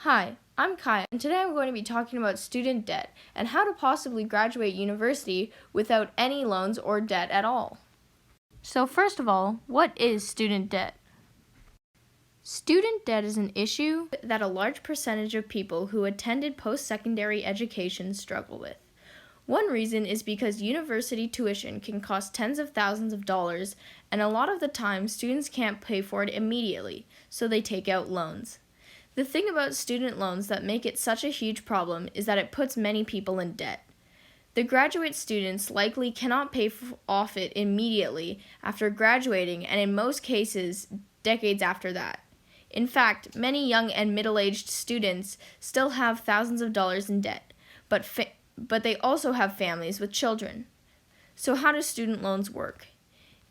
Hi, I'm Kai, and today I'm going to be talking about student debt and how to possibly graduate university without any loans or debt at all. So first of all, what is student debt? Student debt is an issue that a large percentage of people who attended post-secondary education struggle with. One reason is because university tuition can cost tens of thousands of dollars, and a lot of the time students can't pay for it immediately, so they take out loans. The thing about student loans that make it such a huge problem is that it puts many people in debt. The graduate students likely cannot pay off it immediately after graduating, and in most cases, decades after that. In fact, many young and middle-aged students still have thousands of dollars in debt, but they also have families with children. So how do student loans work?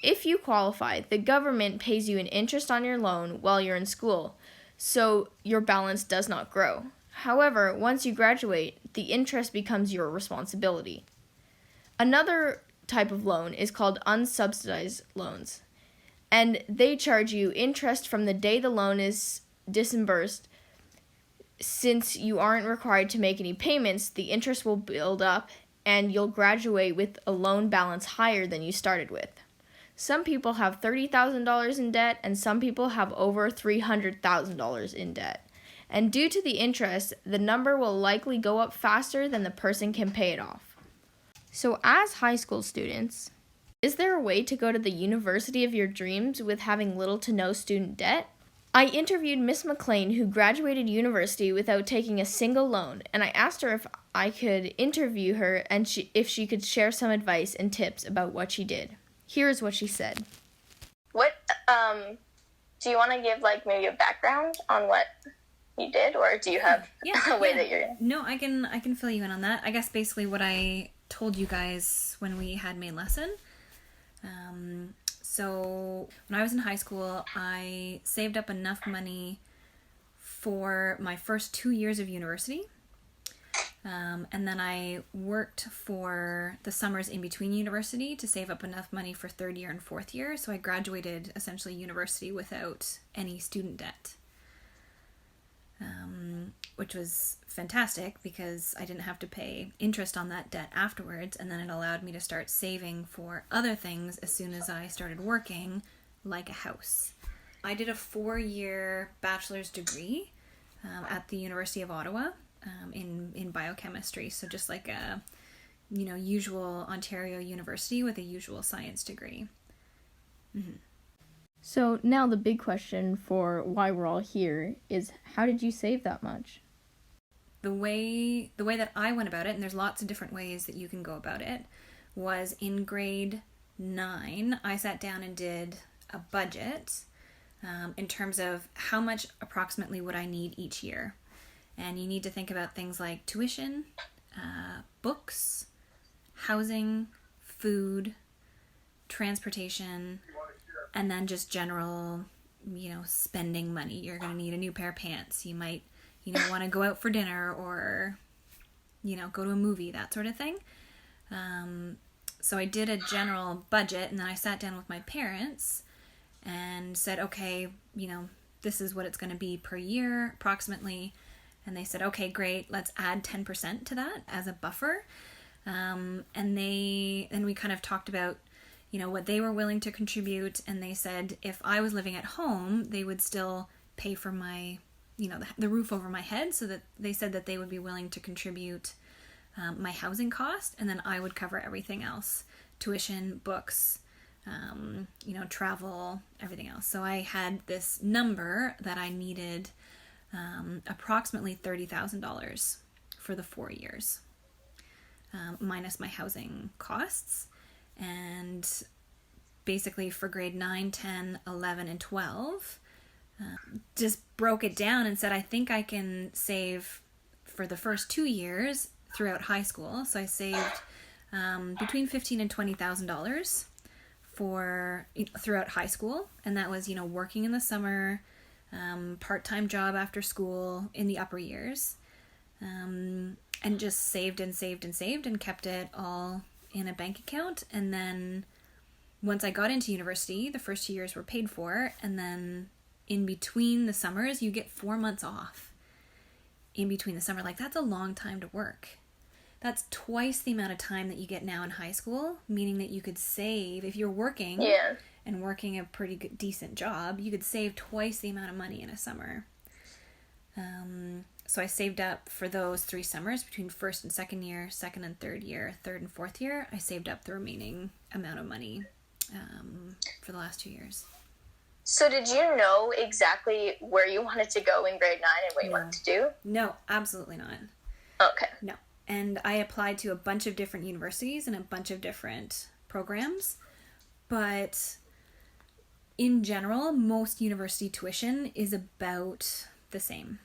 If you qualify, the government pays you an interest on your loan while you're in school, so your balance does not grow. However, once you graduate, the interest becomes your responsibility. Another type of loan is called unsubsidized loans, and they charge you interest from the day the loan is disbursed. Since you aren't required to make any payments, the interest will build up and you'll graduate with a loan balance higher than you started with. Some people have $30,000 in debt, and some people have over $300,000 in debt. And due to the interest, the number will likely go up faster than the person can pay it off. So as high school students, is there a way to go to the university of your dreams with having little to no student debt? I interviewed Ms.Maclean, who graduated university without taking a single loan, and I asked her if I could interview her and if she could share some advice and tips about what she did. Here's what she said. What, do you want to give, maybe a background on what you did, or do you have a way that you're... No, I can fill you in on that. I guess basically what I told you guys when we had main lesson. So when I was in high school, I saved up enough money for my first 2 years of university. And then I worked for the summers in between university to save up enough money for third year and fourth year. So I graduated essentially university without any student debt, which was fantastic because I didn't have to pay interest on that debt afterwards. And then it allowed me to start saving for other things as soon as I started working, like a house. I did a 4-year bachelor's degree at the University of Ottawa. In biochemistry, so just like a usual Ontario university with a usual science degree. Mm-hmm. So now the big question for why we're all here is, how did you save that much? The way that I went about it, and there's lots of different ways that you can go about it, was in grade 9 I sat down and did a budget in terms of how much approximately would I need each year. And you need to think about things like tuition, books, housing, food, transportation, and then just general, spending money. You're going to need a new pair of pants. You might, want to go out for dinner or, go to a movie, that sort of thing. So I did a general budget, and then I sat down with my parents and said, okay, this is what it's going to be per year approximately. And they said, okay, great, let's add 10% to that as a buffer. And we kind of talked about, what they were willing to contribute. And they said if I was living at home, they would still pay for my, the roof over my head. So that they said that they would be willing to contribute my housing cost. And then I would cover everything else, tuition, books, travel, everything else. So I had this number that I needed approximately $30,000 for the 4 years, minus my housing costs. And basically for grade 9, 10, 11, and 12, just broke it down and said, I think I can save for the first 2 years throughout high school. So I saved between $15,000 and $20,000 for throughout high school. And that was, working in the summer, part-time job after school in the upper years, and just saved and saved and saved and kept it all in a bank account. And then once I got into university, the first 2 years were paid for, and then in between the summers you get 4 months off, in between the summer, like that's a long time to work. That's twice the amount of time that you get now in high school, meaning that you could save, if you're working and working a pretty good, decent job, you could save twice the amount of money in a summer. So I saved up for those 3 summers between first and second year, second and third year, third and fourth year. I saved up the remaining amount of money for the last 2 years. So did you know exactly where you wanted to go in grade 9 and what you wanted to do? No, absolutely not. Okay. No. And I applied to a bunch of different universities and a bunch of different programs. But in general, most university tuition is about the same.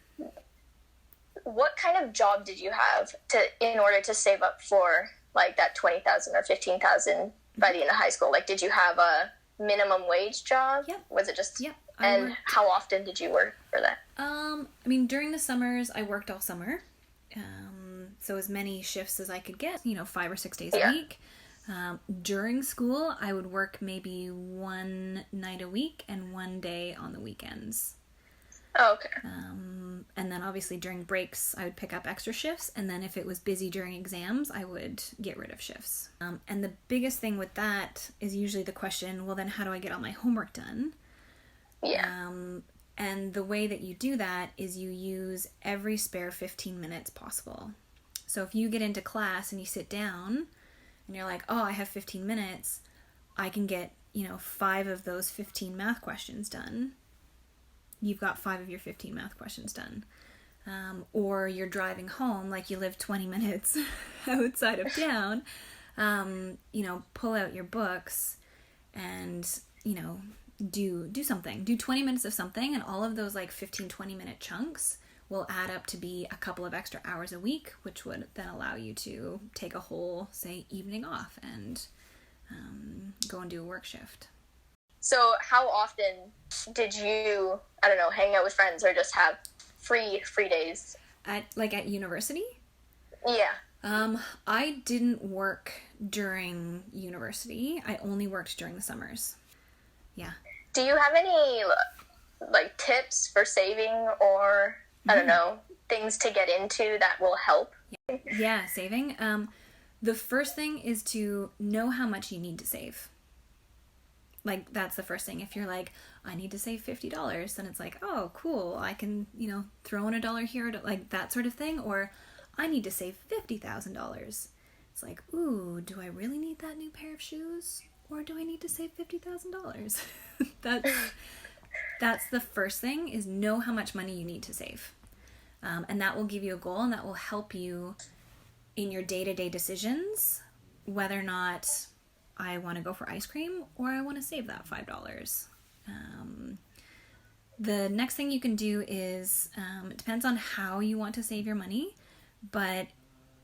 What kind of job did you have in order to save up for like that $20,000 or $15,000 by the end of high school? Like, did you have a minimum wage job? Yep. Was it just? Yep. And how often did you work for that? I mean, during the summers, I worked all summer. So as many shifts as I could get, 5 or 6 days a week. During school, I would work maybe 1 night a week and 1 day on the weekends. Oh, okay. And then obviously during breaks, I would pick up extra shifts. And then if it was busy during exams, I would get rid of shifts. And the biggest thing with that is usually the question, well, then how do I get all my homework done? Yeah. And the way that you do that is you use every spare 15 minutes possible. So if you get into class and you sit down and you're like, oh, I have 15 minutes, I can get, 5 of those 15 math questions done. You've got 5 of your 15 math questions done. Or you're driving home, like you live 20 minutes outside of town, pull out your books and, do something. Do 20 minutes of something, and all of those like 15, 20-minute chunks will add up to be a couple of extra hours a week, which would then allow you to take a whole, say, evening off and go and do a work shift. So how often did you, hang out with friends or just have free days? At university? Yeah. I didn't work during university. I only worked during the summers. Yeah. Do you have any like tips for saving or things to get into that will help? Yeah, saving. The first thing is to know how much you need to save. Like, that's the first thing. If you're like, I need to save $50, then it's like, oh, cool, I can, throw in $1 here, like that sort of thing. Or I need to save $50,000. It's like, ooh, do I really need that new pair of shoes? Or do I need to save $50,000? That's the first thing, is know how much money you need to save. And that will give you a goal, and that will help you in your day-to-day decisions, whether or not I want to go for ice cream or I want to save that $5. The next thing you can do is, it depends on how you want to save your money, but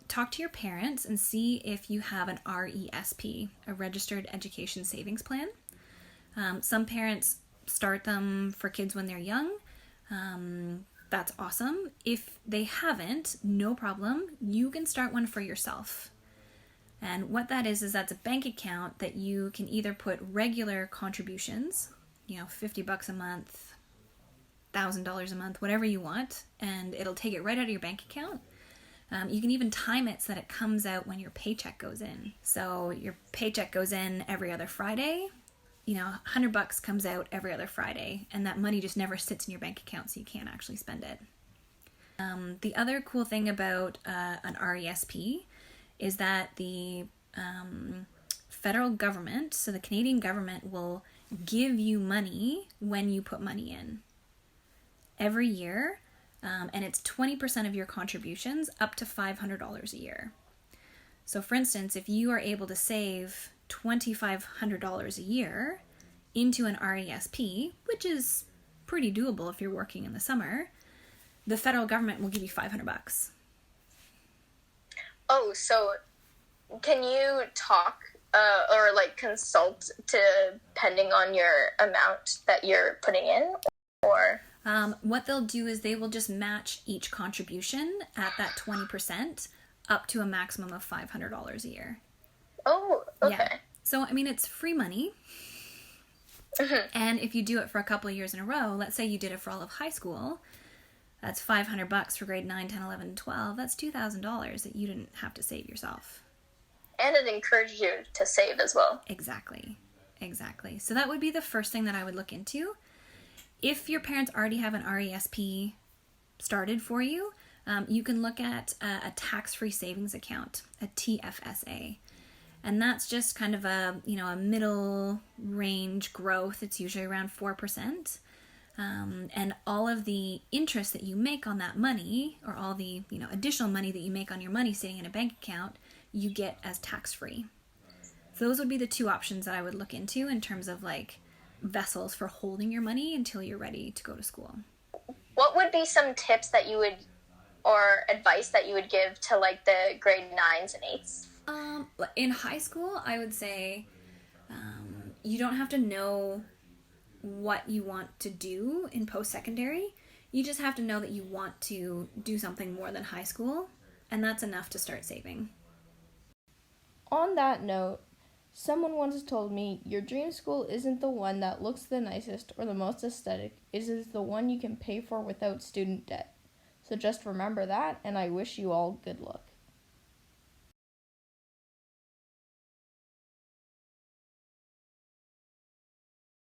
talk to your parents and see if you have an RESP, a Registered Education Savings Plan. Some parents start them for kids when they're young. That's awesome. If they haven't, no problem. You can start one for yourself. And what that is that's a bank account that you can either put regular contributions, $50 a month, $1,000 a month, whatever you want, and it'll take it right out of your bank account. You can even time it so that it comes out when your paycheck goes in. So your paycheck goes in every other Friday. $100 comes out every other Friday, and that money just never sits in your bank account, so you can't actually spend it. The other cool thing about an RESP is that the federal government, so the Canadian government, will give you money when you put money in every year, and it's 20% of your contributions up to $500 a year. So for instance, if you are able to save $2,500 a year into an RESP, which is pretty doable if you're working in the summer, the federal government will give you $500. Oh, so can you talk or consult depending on your amount that you're putting in, or? What they'll do is they will just match each contribution at that 20% up to a maximum of $500 a year. Oh, okay. Yeah. So, it's free money. Mm-hmm. And if you do it for a couple of years in a row, let's say you did it for all of high school, That's $500 for grade 9, 10, 11, 12. That's $2,000 that you didn't have to save yourself. And it encouraged you to save as well. Exactly. So that would be the first thing that I would look into. If your parents already have an RESP started for you, you can look at a tax-free savings account, a TFSA. And that's just kind of a middle range growth. It's usually around 4%. And all of the interest that you make on that money, or all the additional money that you make on your money sitting in a bank account, you get as tax-free. So those would be the two options that I would look into in terms of like vessels for holding your money until you're ready to go to school. What would be some tips that you would, or advice that you would give to like the grade 9s and 8s? In high school, I would say you don't have to know what you want to do in post-secondary. You just have to know that you want to do something more than high school, and that's enough to start saving. On that note, someone once told me, your dream school isn't the one that looks the nicest or the most aesthetic. It is the one you can pay for without student debt. So just remember that, and I wish you all good luck.